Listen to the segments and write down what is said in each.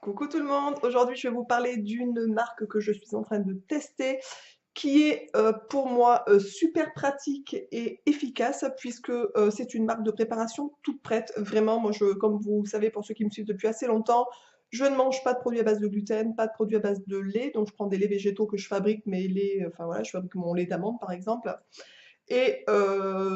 Coucou tout le monde, aujourd'hui je vais vous parler d'une marque que je suis en train de tester qui est pour moi super pratique et efficace puisque c'est une marque de préparation toute prête. Vraiment, moi comme vous savez pour ceux qui me suivent depuis assez longtemps, je ne mange pas de produits à base de gluten, pas de produits à base de lait, donc je prends des laits végétaux que je fabrique, mes laits, enfin voilà, je fabrique mon lait d'amande par exemple. Et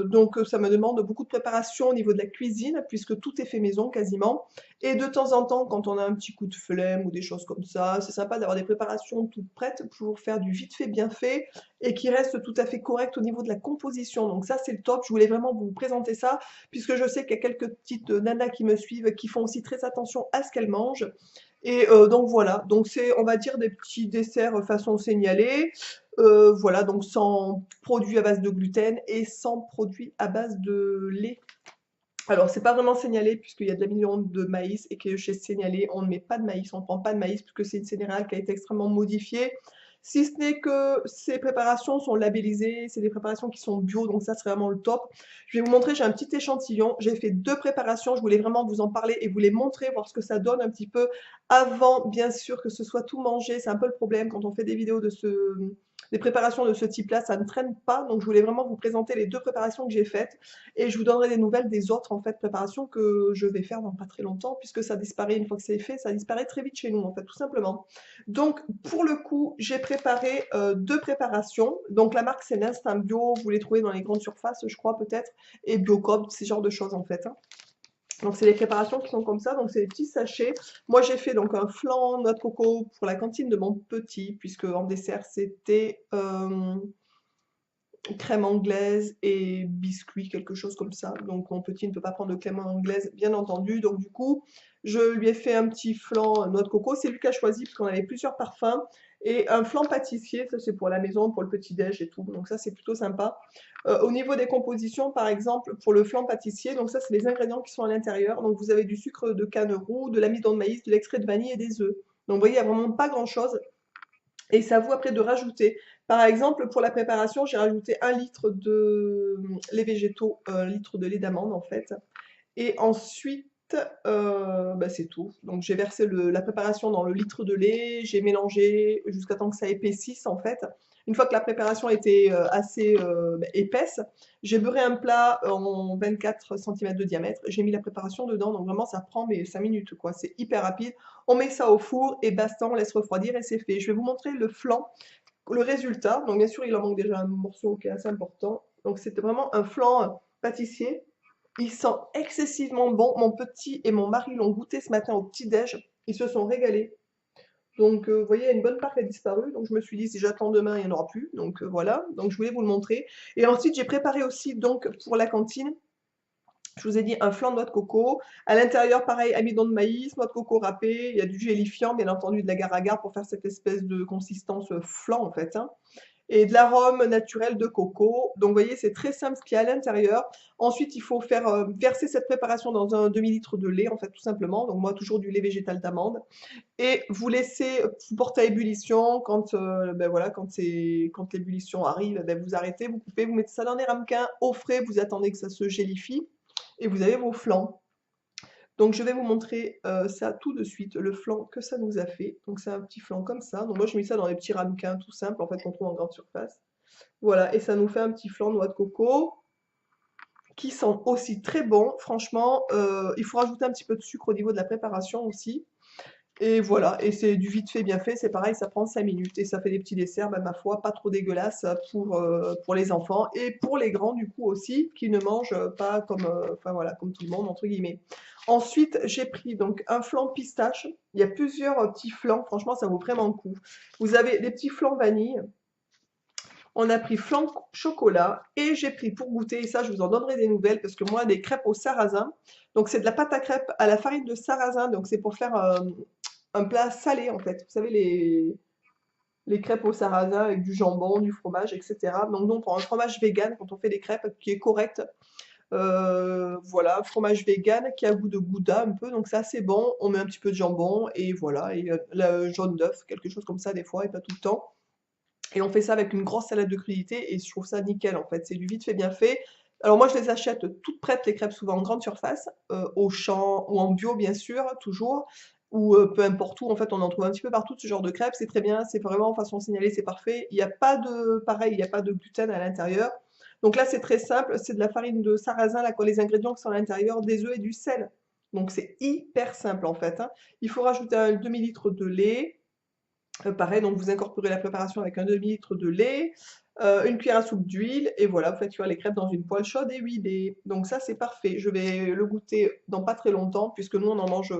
donc ça me demande beaucoup de préparation au niveau de la cuisine, puisque tout est fait maison quasiment. Et de temps en temps, quand on a un petit coup de flemme ou des choses comme ça, c'est sympa d'avoir des préparations toutes prêtes pour faire du vite fait, bien fait, et qui restent tout à fait correct au niveau de la composition. Donc ça, c'est le top. Je voulais vraiment vous présenter ça, puisque je sais qu'il y a quelques petites nanas qui me suivent, qui font aussi très attention à ce qu'elles mangent. Et donc voilà, donc c'est, on va dire, des petits desserts façon signalé. Voilà, donc sans produits à base de gluten et sans produits à base de lait. Alors, c'est pas vraiment signalé puisqu'il y a de l'amidon de maïs et que chez signalé, on ne met pas de maïs, on ne prend pas de maïs puisque c'est une céréale qui a été extrêmement modifiée. Si ce n'est que ces préparations sont labellisées, c'est des préparations qui sont bio, donc ça c'est vraiment le top. Je vais vous montrer, j'ai un petit échantillon, j'ai fait 2 préparations, je voulais vraiment vous en parler et vous les montrer, voir ce que ça donne un petit peu avant, bien sûr, que ce soit tout mangé. C'est un peu le problème quand on fait des vidéos des préparations de ce type-là, ça ne traîne pas. Donc je voulais vraiment vous présenter les 2 préparations que j'ai faites et je vous donnerai des nouvelles des autres en fait préparations que je vais faire dans pas très longtemps puisque ça disparaît une fois que c'est fait, ça disparaît très vite chez nous en fait tout simplement. Donc pour le coup, j'ai préparé 2 préparations. Donc la marque c'est l'Instinct Bio, vous les trouvez dans les grandes surfaces, je crois peut-être, et Biocoop, ces genres de choses en fait, hein. Donc c'est des préparations qui sont comme ça, donc c'est des petits sachets. Moi j'ai fait donc un flan noix de coco pour la cantine de mon petit, puisque en dessert c'était crème anglaise et biscuits, quelque chose comme ça. Donc mon petit ne peut pas prendre de crème anglaise, bien entendu. Donc du coup, je lui ai fait un petit flan noix de coco. C'est lui qui a choisi parce qu'on avait plusieurs parfums. Et un flan pâtissier, ça c'est pour la maison, pour le petit-déj et tout. Donc ça c'est plutôt sympa. Au niveau des compositions, par exemple, pour le flan pâtissier, donc ça c'est les ingrédients qui sont à l'intérieur. Donc vous avez du sucre de canne roux, de l'amidon de maïs, de l'extrait de vanille et des œufs. Donc vous voyez, il n'y a vraiment pas grand-chose. Et c'est à vous après de rajouter. Par exemple, pour la préparation, j'ai rajouté 1 litre de lait végétaux, 1 litre de lait d'amande en fait. Et ensuite, bah, c'est tout. Donc j'ai versé la préparation dans le litre de lait, j'ai mélangé jusqu'à temps que ça épaississe en fait. Une fois que la préparation était assez bah, épaisse, j'ai beurré un plat en 24 cm de diamètre. J'ai mis la préparation dedans, donc vraiment ça prend mais 5 minutes quoi. C'est hyper rapide. On met ça au four et basta, on laisse refroidir et c'est fait. Je vais vous montrer le flan, le résultat. Donc bien sûr, il en manque déjà un morceau qui est assez important. Donc c'était vraiment un flan pâtissier. Il sent excessivement bon. Mon petit et mon mari l'ont goûté ce matin au petit-déj. Ils se sont régalés. Donc, vous voyez, il y a une bonne part qui a disparu. Donc, je me suis dit, si j'attends demain, il n'y en aura plus. Donc, voilà. Donc, je voulais vous le montrer. Et ensuite, j'ai préparé aussi, donc, pour la cantine, je vous ai dit un flan de noix de coco. À l'intérieur, pareil, amidon de maïs, noix de coco râpée. Il y a du gélifiant, bien entendu, de l'agar-agar pour faire cette espèce de consistance flan, en fait, hein, et de l'arôme naturel de coco. Donc, vous voyez, c'est très simple ce qu'il y a à l'intérieur. Ensuite, il faut faire verser cette préparation dans un demi-litre de lait, en fait, tout simplement. Donc, moi, toujours du lait végétal d'amande. Et vous laissez porter à ébullition. Quand, ben voilà, quand l'ébullition arrive, ben vous arrêtez, vous coupez, vous mettez ça dans des ramequins au frais, vous attendez que ça se gélifie et vous avez vos flans. Donc je vais vous montrer ça tout de suite, le flan que ça nous a fait. Donc c'est un petit flan comme ça. Donc moi je mets ça dans des petits ramequins tout simples en fait qu'on trouve en grande surface. Voilà, et ça nous fait un petit flan noix de coco qui sent aussi très bon. Franchement, il faut rajouter un petit peu de sucre au niveau de la préparation aussi. Et voilà, et c'est du vite fait, bien fait, c'est pareil, ça prend 5 minutes et ça fait des petits desserts, bah, ma foi, pas trop dégueulasses pour les enfants et pour les grands du coup aussi, qui ne mangent pas comme, enfin voilà, comme tout le monde, entre guillemets. Ensuite, j'ai pris donc un flan pistache. Il y a plusieurs petits flans, franchement, ça vaut vraiment le coup. Vous avez des petits flans vanille. On a pris flan chocolat et j'ai pris pour goûter, et ça je vous en donnerai des nouvelles parce que moi des crêpes au sarrasin. Donc c'est de la pâte à crêpes à la farine de sarrasin, donc c'est pour faire un plat salé en fait. Vous savez les crêpes au sarrasin avec du jambon, du fromage, etc. Donc nous on prend un fromage vegan quand on fait des crêpes qui est correct. Voilà, fromage vegan qui a goût de gouda un peu, donc c'est assez bon. On met un petit peu de jambon et voilà, et le jaune d'œuf, quelque chose comme ça des fois et pas tout le temps. Et on fait ça avec une grosse salade de crudités et je trouve ça nickel en fait. C'est du vite fait bien fait. Alors moi je les achète toutes prêtes les crêpes souvent en grande surface, au champ ou en bio bien sûr, toujours. ou peu importe où, en fait, on en trouve un petit peu partout de ce genre de crêpes, c'est très bien, c'est vraiment façon signalée, c'est parfait. Il n'y a pas de, pareil, il n'y a pas de gluten à l'intérieur. Donc là, c'est très simple, c'est de la farine de sarrasin, là, quoi, les ingrédients qui sont à l'intérieur, des œufs et du sel. Donc c'est hyper simple en fait, hein. Il faut rajouter un demi-litre de lait. Pareil, donc vous incorporez la préparation avec un demi-litre de lait, une cuillère à soupe d'huile, et voilà, vous faites cuire les crêpes dans une poêle chaude et huilée. Donc ça, c'est parfait. Je vais le goûter dans pas très longtemps, puisque nous, on en mange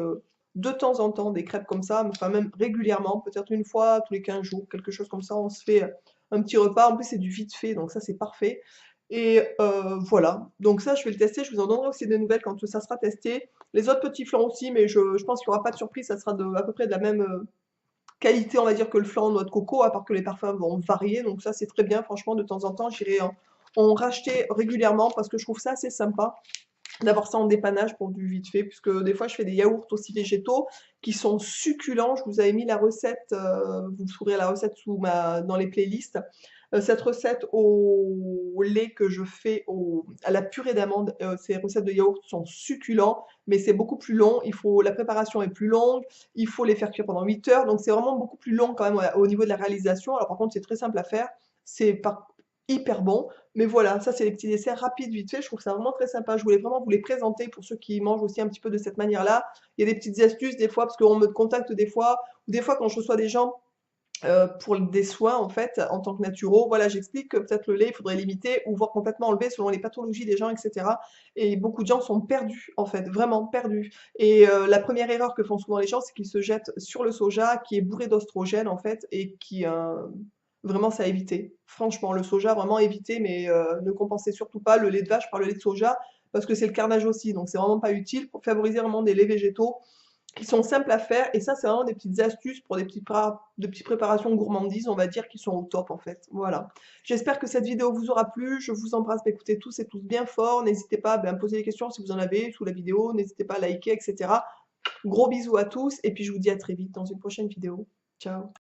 de temps en temps des crêpes comme ça, enfin même régulièrement, peut-être une fois tous les 15 jours, quelque chose comme ça. On se fait un petit repas. En plus, c'est du vite fait, donc ça, c'est parfait. Et voilà, donc ça, je vais le tester. Je vous en donnerai aussi des nouvelles quand ça sera testé. Les autres petits flancs aussi, mais je pense qu'il n'y aura pas de surprise. Ça sera à peu près de la même qualité, on va dire, que le flan en noix de coco, à part que les parfums vont varier. Donc ça, c'est très bien. Franchement, de temps en temps, j'irai en racheter régulièrement parce que je trouve ça assez sympa d'avoir ça en dépannage pour du vite fait, puisque des fois, je fais des yaourts aussi végétaux qui sont succulents. Je vous avais mis la recette, vous trouverez la recette dans les playlists. Cette recette au lait que je fais à la purée d'amande, ces recettes de yaourt sont succulents, mais c'est beaucoup plus long. La préparation est plus longue, il faut les faire cuire pendant 8 heures, donc c'est vraiment beaucoup plus long quand même au niveau de la réalisation. Alors par contre, c'est très simple à faire, c'est hyper bon, mais voilà, ça c'est les petits desserts rapides, vite fait. Je trouve ça vraiment très sympa. Je voulais vraiment vous les présenter pour ceux qui mangent aussi un petit peu de cette manière-là. Il y a des petites astuces des fois, parce qu'on me contacte des fois, ou des fois quand je reçois des gens pour des soins en fait en tant que naturo. Voilà, j'explique que peut-être le lait, il faudrait limiter ou voire complètement enlever selon les pathologies des gens, etc. Et beaucoup de gens sont perdus en fait, vraiment perdus. Et la première erreur que font souvent les gens, c'est qu'ils se jettent sur le soja qui est bourré d'oestrogènes en fait et qui vraiment c'est à éviter. Franchement, le soja vraiment à éviter, mais ne compensez surtout pas le lait de vache par le lait de soja parce que c'est le carnage aussi, donc c'est vraiment pas utile pour favoriser vraiment des laits végétaux qui sont simples à faire. Et ça, c'est vraiment des petites astuces pour de petites préparations gourmandises, on va dire, qui sont au top en fait. Voilà. J'espère que cette vidéo vous aura plu. Je vous embrasse, écoutez tous et tous bien fort. N'hésitez pas à me poser des questions si vous en avez sous la vidéo. N'hésitez pas à liker, etc. Gros bisous à tous. Et puis je vous dis à très vite dans une prochaine vidéo. Ciao.